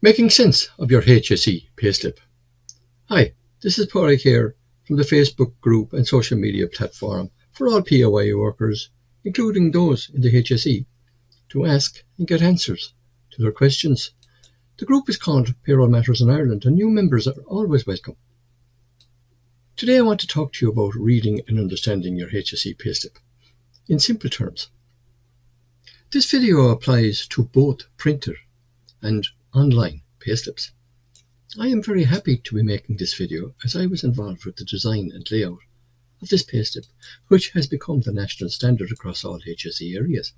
Making sense of your HSE Payslip. Hi, this is Padraig here from the Facebook group and social media platform for all PAYE workers, including those in the HSE, to ask and get answers to their questions. The group is called Payroll Matters in Ireland and new members are always welcome. Today I want to talk to you about reading and understanding your HSE Payslip in simple terms. This video applies to both printed and online payslips. I am very happy to be making this video as I was involved with the design and layout of this payslip, which has become the national standard across all HSE areas.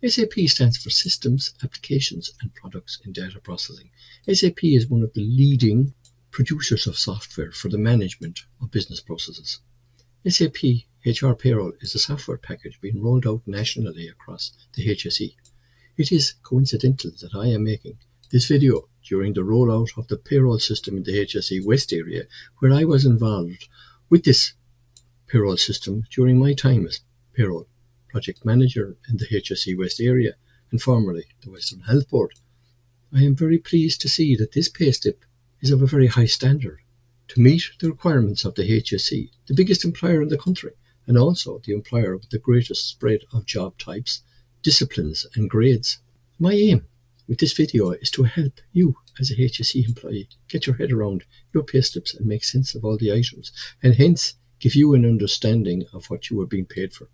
SAP stands for Systems, Applications and Products in Data Processing. SAP is one of the leading producers of software for the management of business processes. SAP HR Payroll is a software package being rolled out nationally across the HSE. It is coincidental that I am making this video during the rollout of the payroll system in the HSE West area, where I was involved with this payroll system during my time as payroll project manager in the HSE West area and formerly the Western Health Board. I am very pleased to see that this payslip is of a very high standard to meet the requirements of the HSE, the biggest employer in the country, and also the employer with the greatest spread of job types, disciplines and grades. My aim with this video is to help you as a HSE employee get your head around your payslips and make sense of all the items, and hence give you an understanding of what you are being paid for,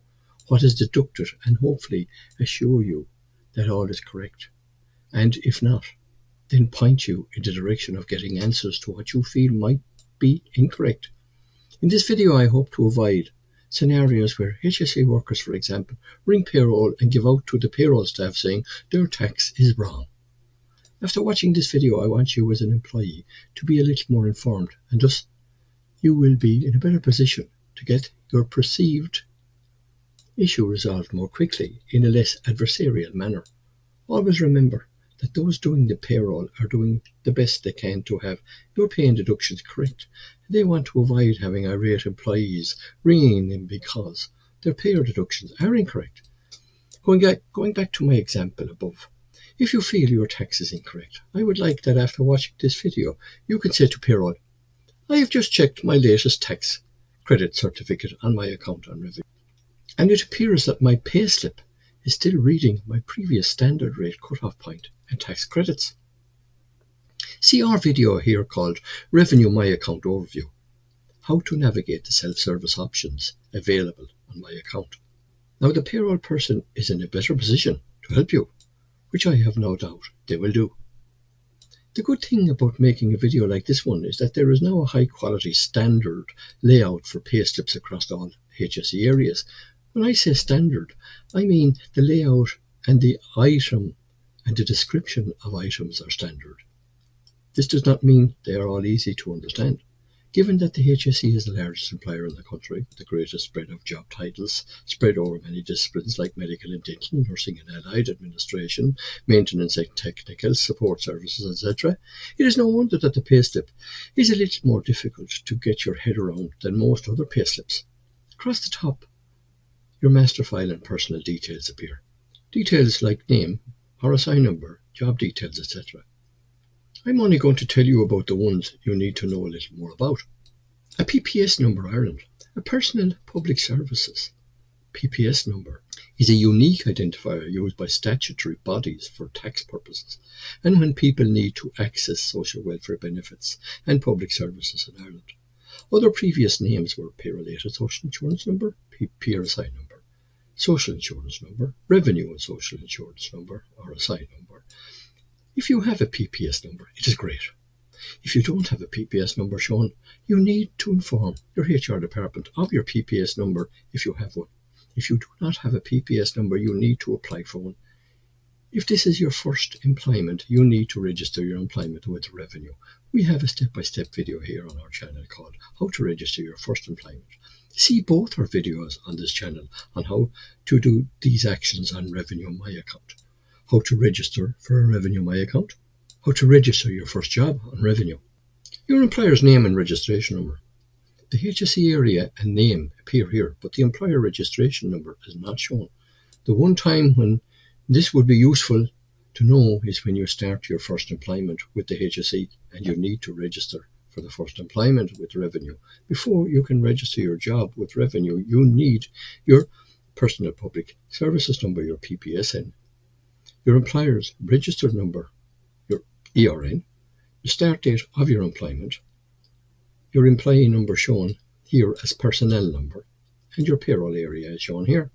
what is deducted, and hopefully assure you that all is correct. And if not, then point you in the direction of getting answers to what you feel might be incorrect. In this video I hope to avoid scenarios where HSE workers, for example, ring payroll and give out to the payroll staff saying their tax is wrong. After watching this video, I want you as an employee to be a little more informed, and thus you will be in a better position to get your perceived issue resolved more quickly in a less adversarial manner. Always remember that those doing the payroll are doing the best they can to have your pay and deductions correct. They want to avoid having irate employees ringing them because their pay or deductions are incorrect. Going back to my example above, if you feel your tax is incorrect, I would like that after watching this video, you can say to payroll, I have just checked my latest tax credit certificate on my account on review, and it appears that my payslip is still reading my previous standard rate cutoff point and tax credits. See our video here called Revenue My Account Overview, how to navigate the self-service options available on my account. Now the payroll person is in a better position to help you, which I have no doubt they will do. The good thing about making a video like this one is that there is now a high quality standard layout for payslips across all HSE areas. When I say standard, I mean the layout and the item and the description of items are standard. This does not mean they are all easy to understand. Given that the HSE is the largest employer in the country, with the greatest spread of job titles spread over many disciplines like medical and dental, nursing and allied, administration, maintenance and technical, support services, etc., it is no wonder that the payslip is a little more difficult to get your head around than most other payslips. Across the top, your master file and personal details appear. Details like name, RSI number, job details, etc. I'm only going to tell you about the ones you need to know a little more about. A PPS number Ireland, a Personal Public Services PPS number, is a unique identifier used by statutory bodies for tax purposes and when people need to access social welfare benefits and public services in Ireland. Other previous names were pay-related social insurance number, PRSI number, social insurance number, revenue and social insurance number, RSI number. If you have a PPS number, it is great. If you don't have a PPS number shown, you need to inform your HR department of your PPS number if you have one. If you do not have a PPS number, you need to apply for one. If this is your first employment, you need to register your employment with revenue. We have a step-by-step video here on our channel called How to Register Your First Employment. See both our videos on this channel on how to do these actions on Revenue My Account. How to register for a Revenue My Account, how to register your first job on Revenue, your employer's name and registration number. The HSE area and name appear here, but the employer registration number is not shown. The one time when this would be useful to know is when you start your first employment with the HSE and you need to register for the first employment with revenue. Before you can register your job with revenue, you need your personal public services number, your PPSN, your employer's registered number, your ERN, the start date of your employment, your employee number shown here as personnel number, and your payroll area as shown here.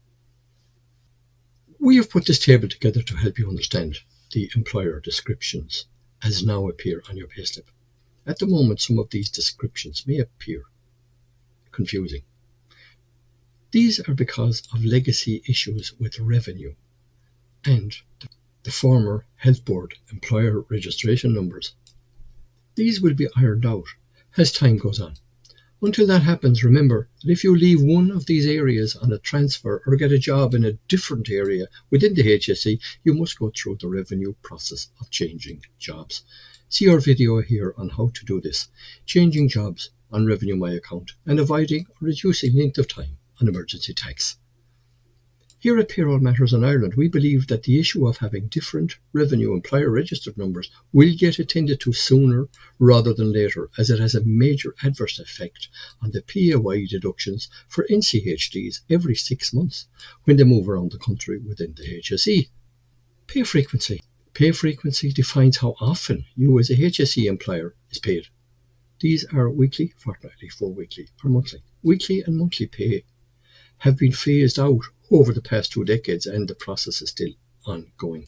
We have put this table together to help you understand the employer descriptions as now appear on your payslip. At the moment, some of these descriptions may appear confusing. These are because of legacy issues with revenue and the former Health Board employer registration numbers. These will be ironed out as time goes on. Until that happens, remember that if you leave one of these areas on a transfer or get a job in a different area within the HSE, you must go through the revenue process of changing jobs. See our video here on how to do this, changing jobs on Revenue My Account and avoiding or reducing length of time on emergency tax. Here at Payroll Matters in Ireland, we believe that the issue of having different revenue employer registered numbers will get attended to sooner rather than later, as it has a major adverse effect on the PAYE deductions for NCHDs every 6 months when they move around the country within the HSE. Pay frequency. Pay frequency defines how often you as a HSE employer is paid. These are weekly, fortnightly, 4-weekly or monthly. Weekly and monthly pay have been phased out over the past 2 decades, and the process is still ongoing.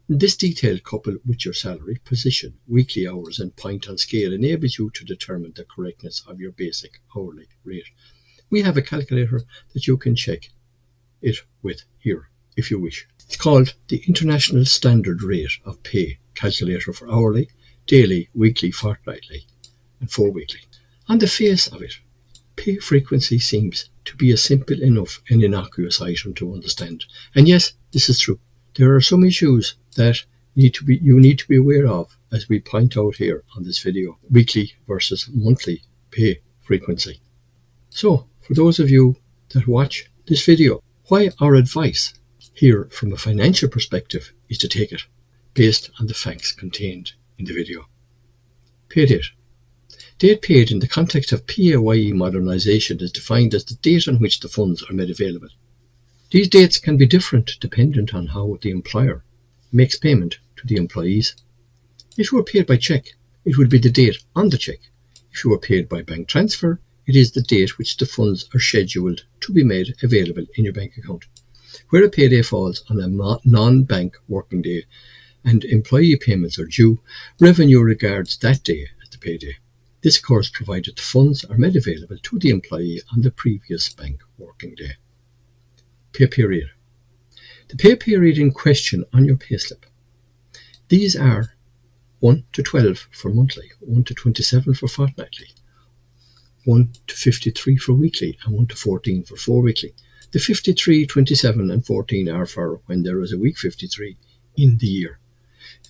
This detail, coupled with your salary, position, weekly hours and point on scale, enables you to determine the correctness of your basic hourly rate. We have a calculator that you can check it with here if you wish. It's called the International Standard Rate of Pay Calculator for hourly, daily, weekly, fortnightly and 4-weekly. On the face of it, pay frequency seems to be a simple enough and innocuous item to understand. And yes, this is true. There are some issues that you need to be aware of, as we point out here on this video, weekly versus monthly pay frequency. So, for those of you that watch this video, why our advice here from a financial perspective is to take it based on the facts contained in the video. Pay date. Date paid in the context of PAYE modernisation is defined as the date on which the funds are made available. These dates can be different dependent on how the employer makes payment to the employees. If you are paid by cheque, it will be the date on the cheque. If you are paid by bank transfer, it is the date which the funds are scheduled to be made available in your bank account. Where a payday falls on a non-bank working day and employee payments are due, revenue regards that day as the payday. This occurs provided the funds are made available to the employee on the previous bank working day. Pay period. The pay period in question on your payslip. These are 1 to 12 for monthly, 1 to 27 for fortnightly, 1 to 53 for weekly, and 1 to 14 for 4-weekly. The 53, 27 and 14 are for when there is a week 53 in the year.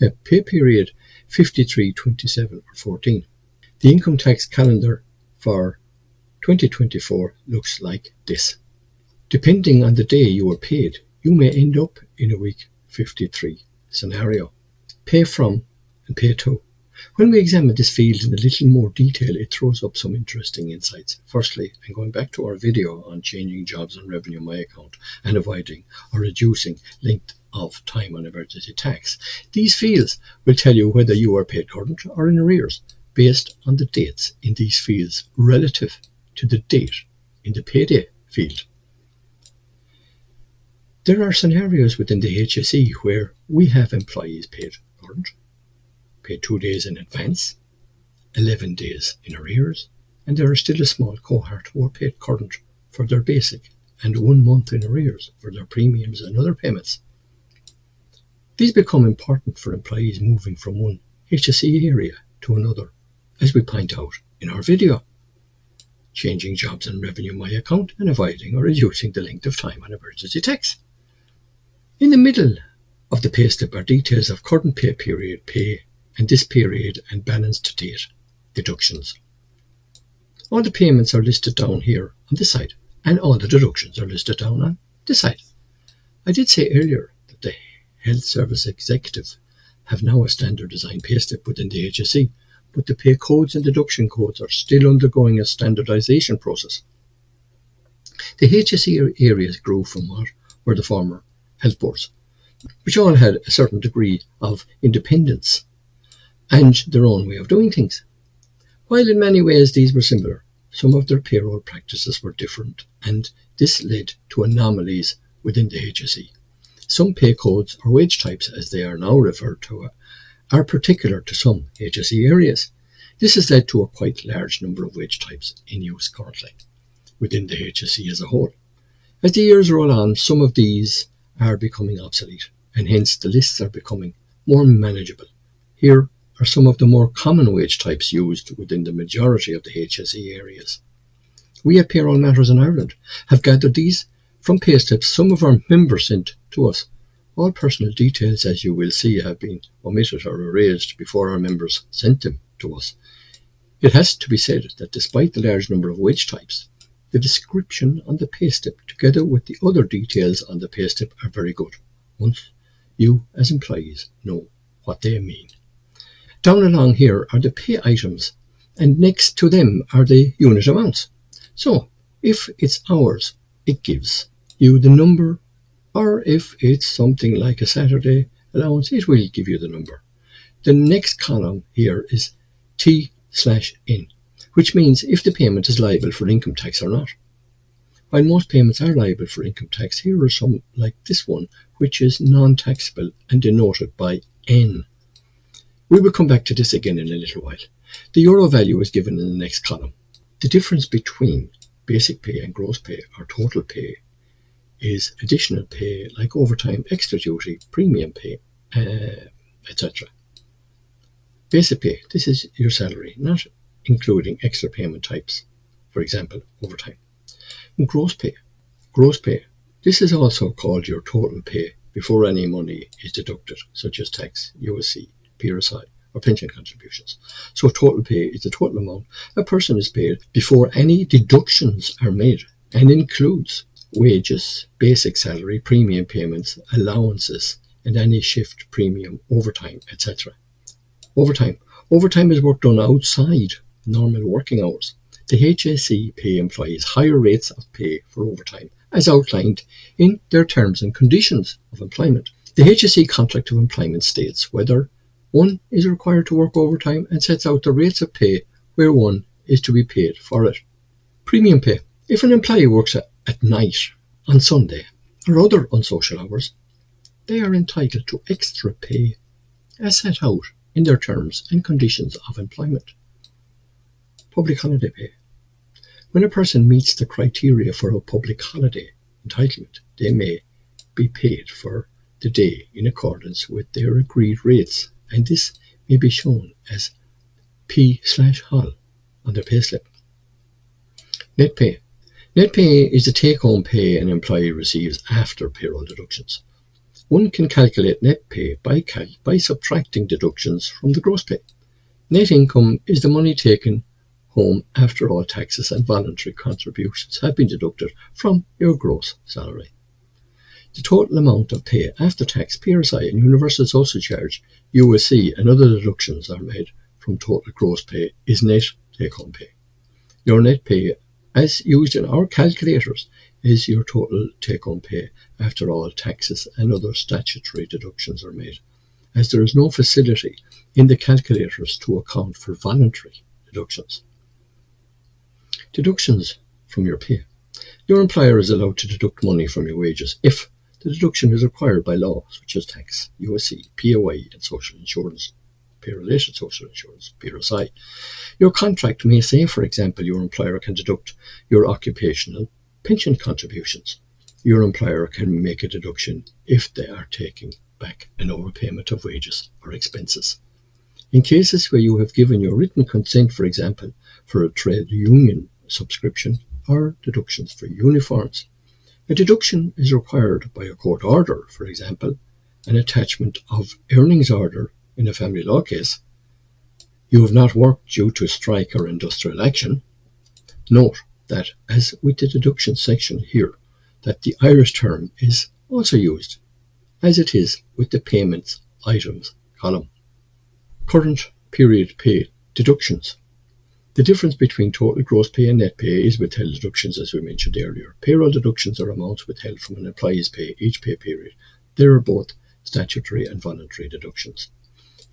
A pay period 53, 27 or 14. The income tax calendar for 2024 looks like this. Depending on the day you are paid, you may end up in a week 53 scenario. Pay from and pay to. When we examine this field in a little more detail, it throws up some interesting insights. Firstly, and going back to our video on changing jobs on Revenue My Account and avoiding or reducing length of time on emergency tax, these fields will tell you whether you are paid current or in arrears, based on the dates in these fields relative to the date in the payday field. There are scenarios within the HSE where we have employees paid current, paid 2 days in advance, 11 days in arrears, and there are still a small cohort who are paid current for their basic and 1 month in arrears for their premiums and other payments. These become important for employees moving from one HSE area to another, as we point out in our video, changing jobs on Revenue My Account and avoiding or reducing the length of time on emergency tax. In the middle of the payslip are details of current pay period, pay, and this period and balance to date deductions. All the payments are listed down here on this side, and all the deductions are listed down on this side. I did say earlier that the Health Service Executive have now a standard design payslip within the HSE, but the pay codes and deduction codes are still undergoing a standardisation process. The HSE areas grew from what were the former health boards, which all had a certain degree of independence and their own way of doing things. While in many ways these were similar, some of their payroll practices were different, and this led to anomalies within the HSE. Some pay codes, or wage types as they are now referred to, are particular to some HSE areas. This has led to a quite large number of wage types in use currently within the HSE as a whole. As the years roll on, some of these are becoming obsolete, and hence the lists are becoming more manageable. Here are some of the more common wage types used within the majority of the HSE areas. We at Payroll Matters in Ireland have gathered these from payslips some of our members sent to us. All personal details, as you will see, have been omitted or erased before our members sent them to us. It has to be said that despite the large number of wage types, the description on the payslip together with the other details on the payslip are very good, once you as employees know what they mean. Down along here are the pay items, and next to them are the unit amounts. So if it's hours, it gives you the number, or if it's something like a Saturday allowance, it will give you the number. The next column here is T/N, which means if the payment is liable for income tax or not. While most payments are liable for income tax, here are some like this one, which is non-taxable and denoted by N. We will come back to this again in a little while. The euro value is given in the next column. The difference between basic pay and gross pay or total pay is additional pay like overtime, extra duty, premium pay, etc. Basic pay, this is your salary, not including extra payment types, for example, overtime. And gross pay, this is also called your total pay before any money is deducted, such as tax, HSE, PSI, or pension contributions. So total pay is the total amount a person is paid before any deductions are made, and includes wages, basic salary, premium payments, allowances, and any shift premium, overtime, etc. Overtime is work done outside normal working hours. The HSE pay employees higher rates of pay for overtime, as outlined in their terms and conditions of employment. The HSE contract of employment states whether one is required to work overtime and sets out the rates of pay where one is to be paid for it. Premium pay. If an employee works at night, on Sunday, or other unsocial hours, they are entitled to extra pay as set out in their terms and conditions of employment. Public holiday pay. When a person meets the criteria for a public holiday entitlement, they may be paid for the day in accordance with their agreed rates, and this may be shown as P/Hol on their payslip. Net pay. Net pay is the take-home pay an employee receives after payroll deductions. One can calculate net pay by subtracting deductions from the gross pay. Net income is the money taken home after all taxes and voluntary contributions have been deducted from your gross salary. The total amount of pay after tax, PSI and universal social charge, HSE, and other deductions are made from total gross pay is net take-home pay. Your net pay, as used in our calculators, is your total take-home pay after all taxes and other statutory deductions are made, as there is no facility in the calculators to account for voluntary deductions. Deductions from your pay. Your employer is allowed to deduct money from your wages if the deduction is required by law, such as tax, HSE, POI, and social insurance, pay-related social insurance, PSI. Your contract may say, for example, your employer can deduct your occupational pension contributions. Your employer can make a deduction if they are taking back an overpayment of wages or expenses. In cases where you have given your written consent, for example, for a trade union subscription or deductions for uniforms, a deduction is required by a court order, for example, an attachment of earnings order in a family law case. You have not worked due to strike or industrial action. Note that, as with the deduction section here, that the Irish term is also used, as it is with the payments items column. Current period pay deductions. The difference between total gross pay and net pay is withheld deductions, as we mentioned earlier. Payroll deductions are amounts withheld from an employee's pay each pay period. They are both statutory and voluntary deductions.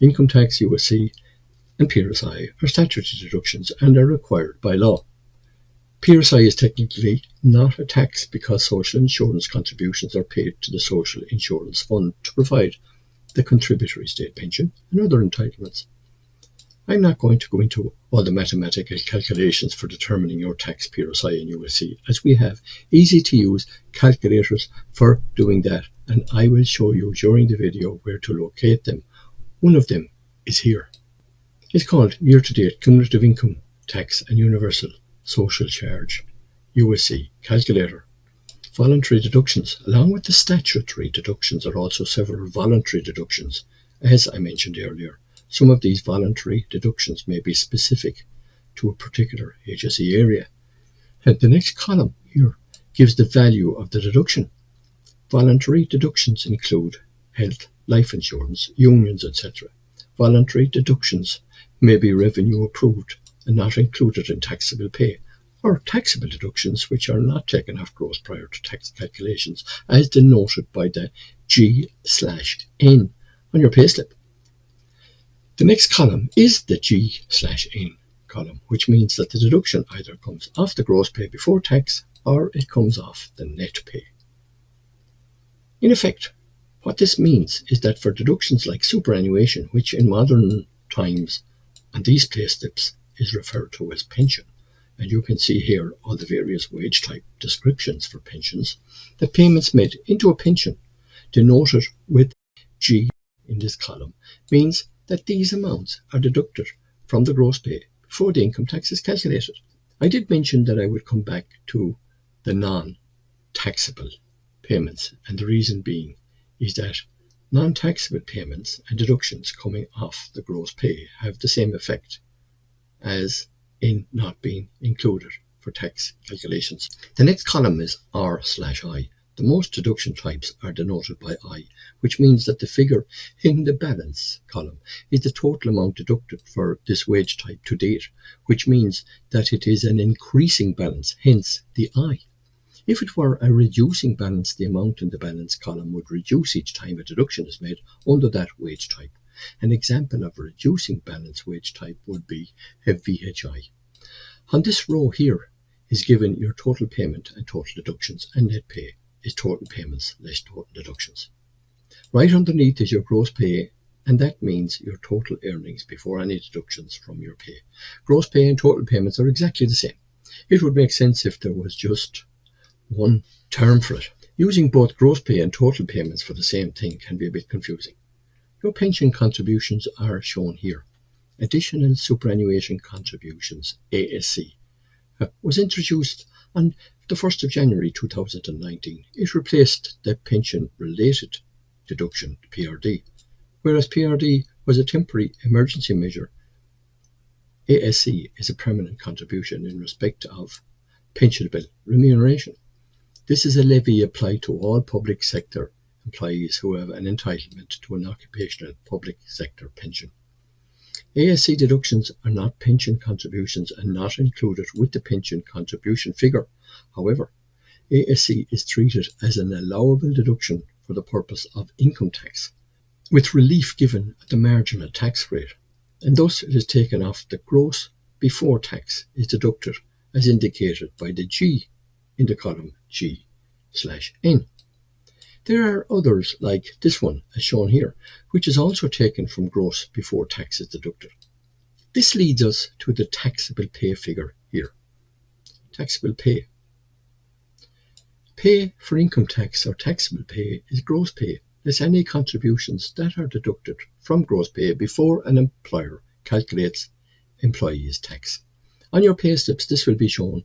Income tax, USC, and PRSI are statutory deductions and are required by law. PRSI is technically not a tax because social insurance contributions are paid to the Social Insurance Fund to provide the contributory state pension and other entitlements. I'm not going to go into all the mathematical calculations for determining your tax PRSI and USC, as we have easy to use calculators for doing that, and I will show you during the video where to locate them. One of them is here. It's called Year-to-Date Cumulative Income Tax and Universal Social Charge, USC calculator. Voluntary deductions. Along with the statutory deductions are also several voluntary deductions. As I mentioned earlier, some of these voluntary deductions may be specific to a particular HSE area. And the next column here gives the value of the deduction. Voluntary deductions include health, life insurance, unions, etc. Voluntary deductions may be revenue approved and not included in taxable pay, or taxable deductions which are not taken off gross prior to tax calculations, as denoted by the G/N on your payslip. The next column is the G/N column, which means that the deduction either comes off the gross pay before tax or it comes off the net pay. In effect, what this means is that for deductions like superannuation, which in modern times on these payslips is referred to as pension, and you can see here all the various wage type descriptions for pensions, the payments made into a pension denoted with G in this column means that these amounts are deducted from the gross pay before the income tax is calculated. I did mention that I would come back to the non-taxable payments, and the reason being is that non-taxable payments and deductions coming off the gross pay have the same effect as in not being included for tax calculations. The next column is R/I. The most deduction types are denoted by I, which means that the figure in the balance column is the total amount deducted for this wage type to date, which means that it is an increasing balance, hence the I. If it were a reducing balance, the amount in the balance column would reduce each time a deduction is made under that wage type. An example of a reducing balance wage type would be a VHI. On this row here is given your total payment and total deductions, and net pay is total payments less total deductions. Right underneath is your gross pay, and that means your total earnings before any deductions from your pay. Gross pay and total payments are exactly the same. It would make sense if there was just one term for it. Using both gross pay and total payments for the same thing can be a bit confusing. Your pension contributions are shown here. Additional Superannuation Contributions, ASC, was introduced on the 1st of January 2019. It replaced the pension-related deduction, PRD. Whereas PRD was a temporary emergency measure, ASC is a permanent contribution in respect of pensionable remuneration. This is a levy applied to all public sector employees who have an entitlement to an occupational public sector pension. ASC deductions are not pension contributions and not included with the pension contribution figure. However, ASC is treated as an allowable deduction for the purpose of income tax, with relief given at the marginal tax rate, and thus it is taken off the gross before tax is deducted as indicated by the G in the column G/N. There are others like this one as shown here, which is also taken from gross before tax is deducted. This leads us to the taxable pay figure here. Taxable pay. Pay for income tax or taxable pay is gross pay less any contributions that are deducted from gross pay before an employer calculates employees' tax. On your pay slips, this will be shown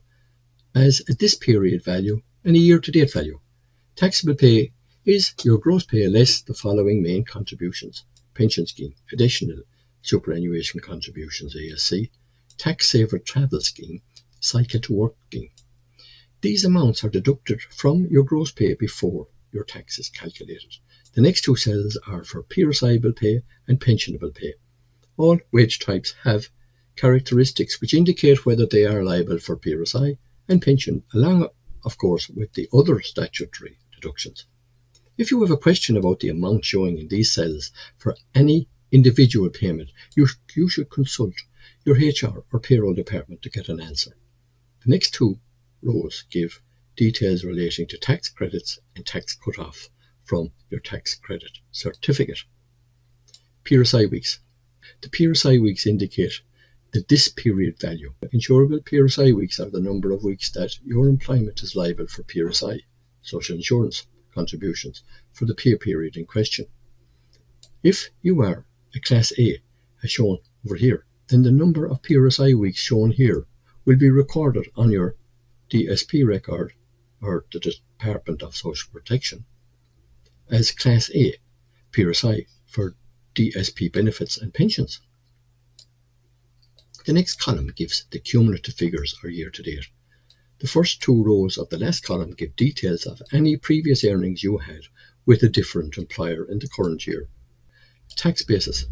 as a this period value and a year-to-date value. Taxable pay is your gross pay less the following main contributions: pension scheme, additional superannuation contributions, ASC, tax saver travel scheme, cycle to work scheme. These amounts are deducted from your gross pay before your tax is calculated. The next two cells are for PRSI-able pay and pensionable pay. All wage types have characteristics which indicate whether they are liable for PRSI and pension, along, of course, with the other statutory deductions. If you have a question about the amount showing in these cells for any individual payment, you should consult your HR or payroll department to get an answer. The next two rows give details relating to tax credits and tax cut-off from your tax credit certificate. PRSI weeks. The PRSI weeks indicate the this period value. Insurable PRSI weeks are the number of weeks that your employment is liable for PRSI, social insurance contributions, for the pay period in question. If you are a Class A, as shown over here, then the number of PRSI weeks shown here will be recorded on your DSP record, or the Department of Social Protection, as Class A PRSI for DSP benefits and pensions. The next column gives the cumulative figures or year to date. The first two rows of the last column give details of any previous earnings you had with a different employer in the current year. Tax basis.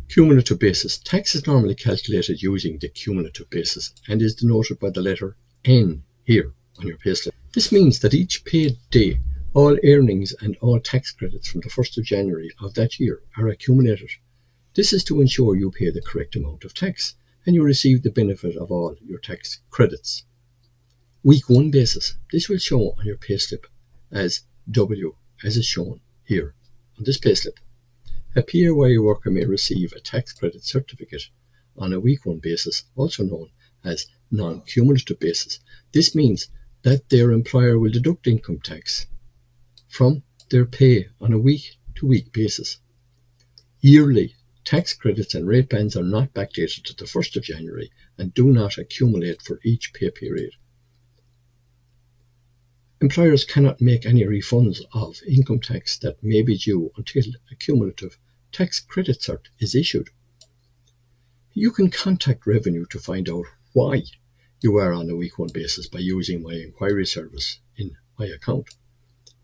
Cumulative basis. Tax is normally calculated using the cumulative basis and is denoted by the letter N here on your payslip. This means that each paid day, all earnings and all tax credits from the 1st of January of that year are accumulated. This is to ensure you pay the correct amount of tax and you receive the benefit of all your tax credits. Week 1 basis. This will show on your payslip as W, as is shown here on this payslip. A PAYE worker may receive a tax credit certificate on a week 1 basis, also known as non-cumulative basis. This means that their employer will deduct income tax from their pay on a week-to-week basis. Yearly tax credits and rate bands are not backdated to the 1st of January and do not accumulate for each pay period. Employers cannot make any refunds of income tax that may be due until a cumulative tax credit cert is issued. You can contact Revenue to find out why you are on a week 1 basis by using my inquiry service in my account.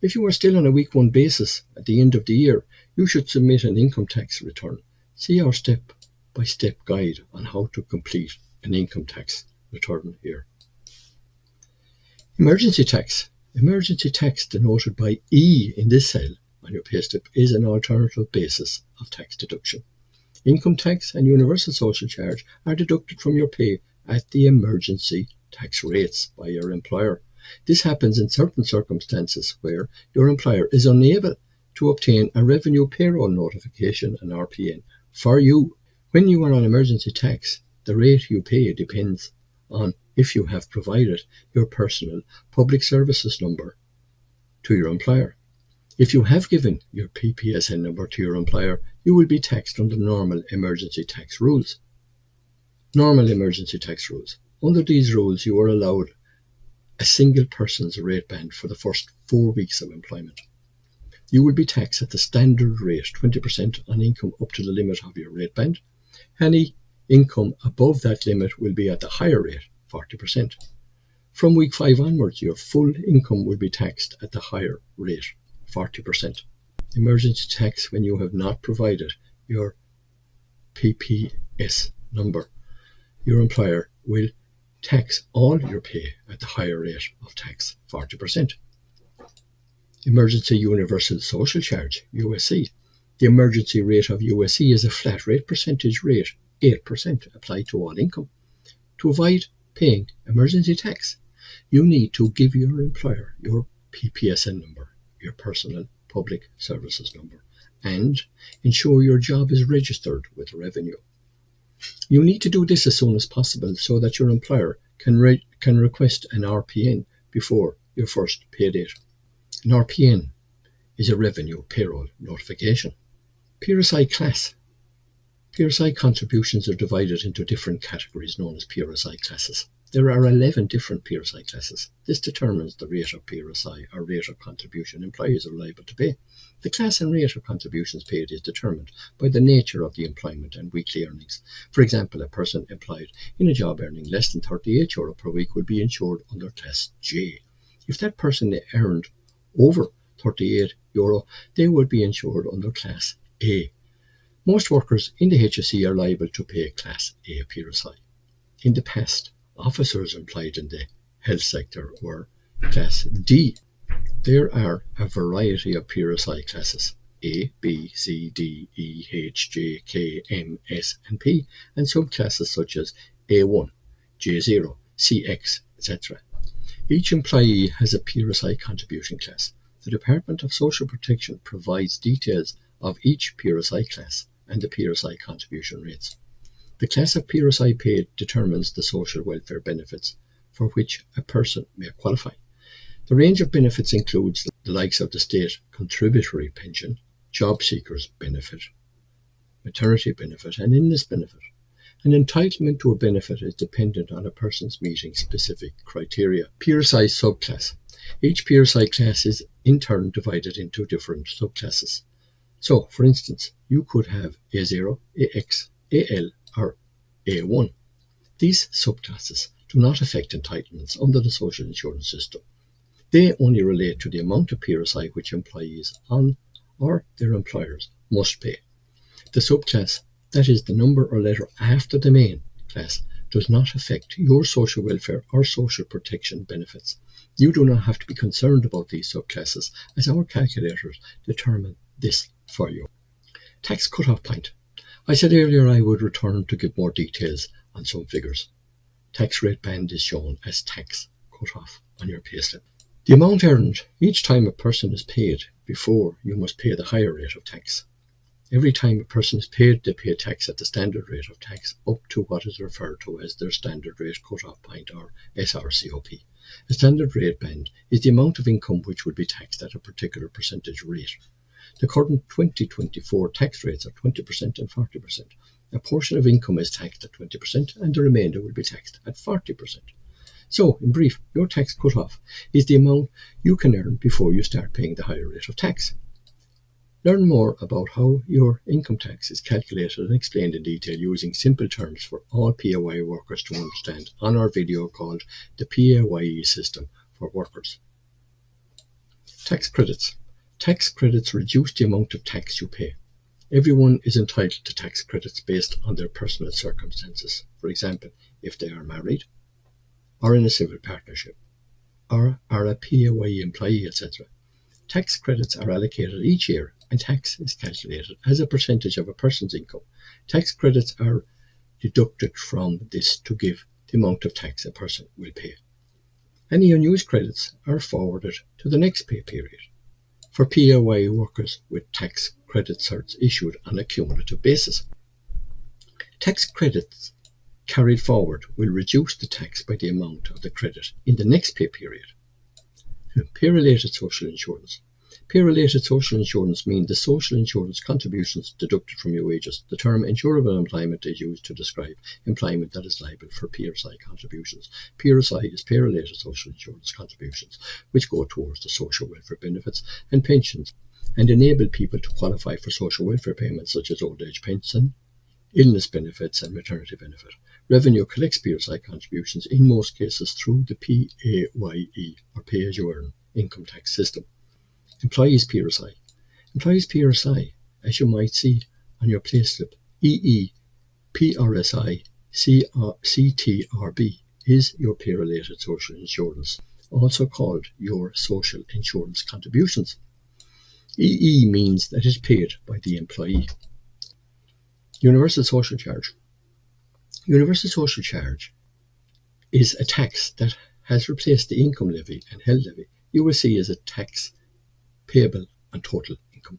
If you are still on a week 1 basis at the end of the year, you should submit an income tax return. See our step-by-step guide on how to complete an income tax return here. Emergency tax. Emergency tax, denoted by E in this cell on your payslip, is an alternative basis of tax deduction. Income tax and universal social charge are deducted from your pay at the emergency tax rates by your employer. This happens in certain circumstances where your employer is unable to obtain a revenue payroll notification, an RPN, for you. When you are on emergency tax, the rate you pay depends on if you have provided your personal public services number to your employer. If you have given your PPSN number to your employer, you will be taxed under normal emergency tax rules. Normal emergency tax rules. Under these rules, you are allowed a single person's rate band for the first 4 weeks of employment. You will be taxed at the standard rate, 20% on income up to the limit of your rate band. Any income above that limit will be at the higher rate, 40%. From week 5 onwards, your full income will be taxed at the higher rate, 40%. Emergency tax when you have not provided your PPS number. Your employer will tax all your pay at the higher rate of tax, 40%. Emergency Universal Social Charge, USC. The emergency rate of USC is a flat rate percentage rate, 8%, applied to all income. To avoid paying emergency tax, you need to give your employer your PPSN number, your personal public services number, and ensure your job is registered with Revenue. You need to do this as soon as possible so that your employer can request an RPN before your first pay date. An RPN is a Revenue payroll notification. PRSI class. PRSI contributions are divided into different categories known as PRSI classes. There are 11 different PRSI classes. This determines the rate of PRSI or rate of contribution employees are liable to pay. The class and rate of contributions paid is determined by the nature of the employment and weekly earnings. For example, a person employed in a job earning less than €38 per week will be insured under Class J. If that person earned over €38 euro, they would be insured under Class A. Most workers in the HSE are liable to pay Class A PRSI. In the past, officers employed in the health sector were Class D. There are a variety of PRSI classes: A, B, C, D, E, H, J, K, M, S and P, and subclasses such as A1, J0, CX, etc. Each employee has a PRSI contribution class. The Department of Social Protection provides details of each PRSI class and the PRSI contribution rates. The class of PRSI paid determines the social welfare benefits for which a person may qualify. The range of benefits includes the likes of the state contributory pension, job seekers benefit, maternity benefit and illness benefit. An entitlement to a benefit is dependent on a person's meeting specific criteria. PRSI subclass. Each PRSI class is in turn divided into different subclasses. So, for instance, you could have A0, AX, AL or A1. These subclasses do not affect entitlements under the social insurance system. They only relate to the amount of PRSI which employees on or their employers must pay. The subclass, that is the number or letter after the main class, does not affect your social welfare or social protection benefits. You do not have to be concerned about these subclasses, as our calculators determine this for you. Tax cut-off point. I said earlier I would return to give more details on some figures. Tax rate band is shown as tax cut-off on your payslip. The amount earned each time a person is paid before you must pay the higher rate of tax. Every time a person is paid, they pay tax at the standard rate of tax up to what is referred to as their standard rate cut-off point, or SRCOP. A standard rate band is the amount of income which would be taxed at a particular percentage rate. The current 2024 tax rates are 20% and 40%. A portion of income is taxed at 20% and the remainder will be taxed at 40%. So, in brief, your tax cut-off is the amount you can earn before you start paying the higher rate of tax. Learn more about how your income tax is calculated and explained in detail using simple terms for all PAYE workers to understand on our video called the PAYE System for Workers. Tax credits. Tax credits reduce the amount of tax you pay. Everyone is entitled to tax credits based on their personal circumstances. For example, if they are married, or in a civil partnership, or are a PAYE employee, etc. Tax credits are allocated each year and tax is calculated as a percentage of a person's income. Tax credits are deducted from this to give the amount of tax a person will pay. Any unused credits are forwarded to the next pay period. For PAYE workers with tax credit certs issued on a cumulative basis. Tax credits carried forward will reduce the tax by the amount of the credit in the next pay period. Pay-related social insurance. Pay-related social insurance means the social insurance contributions deducted from your wages. The term insurable employment is used to describe employment that is liable for PRSI contributions. PRSI is pay-related social insurance contributions, which go towards the social welfare benefits and pensions and enable people to qualify for social welfare payments such as old age pension, illness benefits and maternity benefit. Revenue collects PRSI contributions in most cases through the PAYE or pay-as-you-earn income tax system. Employees PRSI. Employees PRSI, as you might see on your payslip, EE, PRSI, CTRB is your pay-related social insurance, also called your social insurance contributions. EE means that it is paid by the employee. Universal Social Charge. Universal Social Charge is a tax that has replaced the income levy and health levy. You will see as a tax payable on total income.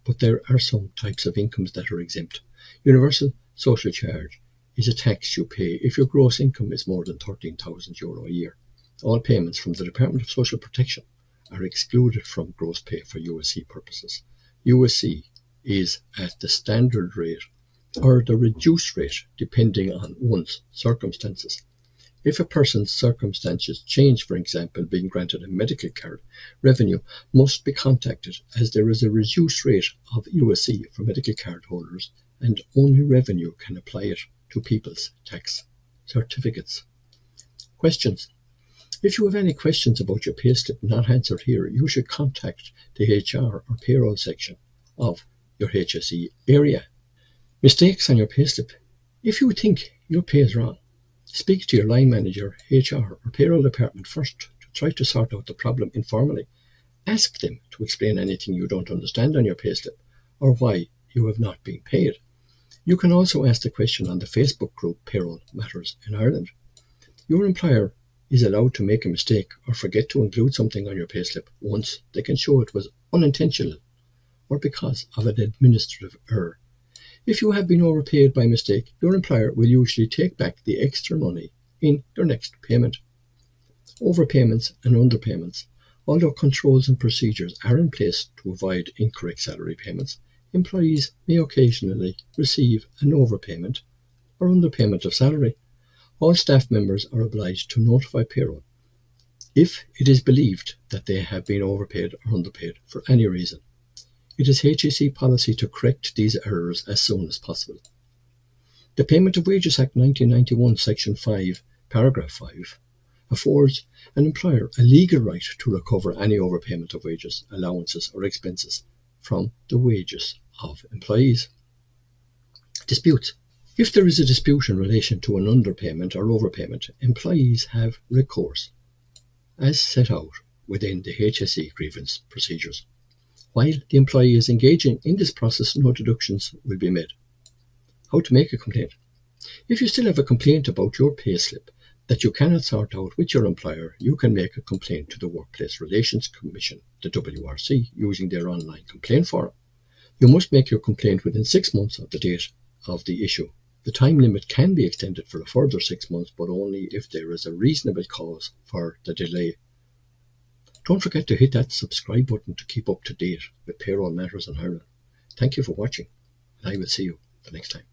But there are some types of incomes that are exempt. Universal Social Charge is a tax you pay if your gross income is more than €13,000 a year. All payments from the Department of Social Protection are excluded from gross pay for USC purposes. USC is at the standard rate or the reduced rate depending on one's circumstances. If a person's circumstances change, for example, being granted a medical card, revenue must be contacted as there is a reduced rate of USC for medical card holders and only revenue can apply it to people's tax certificates. Questions? If you have any questions about your payslip not answered here, you should contact the HR or payroll section of your HSE area. Mistakes on your payslip. If you think your pay is wrong, speak to your line manager, HR or payroll department first to try to sort out the problem informally. Ask them to explain anything you don't understand on your payslip or why you have not been paid. You can also ask the question on the Facebook group Payroll Matters in Ireland. Your employer is allowed to make a mistake or forget to include something on your payslip once they can show it was unintentional or because of an administrative error. If you have been overpaid by mistake, your employer will usually take back the extra money in your next payment. Overpayments and underpayments. Although controls and procedures are in place to avoid incorrect salary payments, employees may occasionally receive an overpayment or underpayment of salary. All staff members are obliged to notify payroll if it is believed that they have been overpaid or underpaid for any reason. It is HSE policy to correct these errors as soon as possible. The Payment of Wages Act 1991, Section 5, Paragraph 5, affords an employer a legal right to recover any overpayment of wages, allowances or expenses from the wages of employees. Disputes. If there is a dispute in relation to an underpayment or overpayment, employees have recourse as set out within the HSE grievance procedures. While the employee is engaging in this process, no deductions will be made. How to make a complaint. If you still have a complaint about your payslip that you cannot sort out with your employer, you can make a complaint to the Workplace Relations Commission, the WRC, using their online complaint forum. You must make your complaint within 6 months of the date of the issue. The time limit can be extended for a further 6 months, but only if there is a reasonable cause for the delay. Don't forget to hit that subscribe button to keep up to date with Payroll Matters in Ireland. Thank you for watching, and I will see you the next time.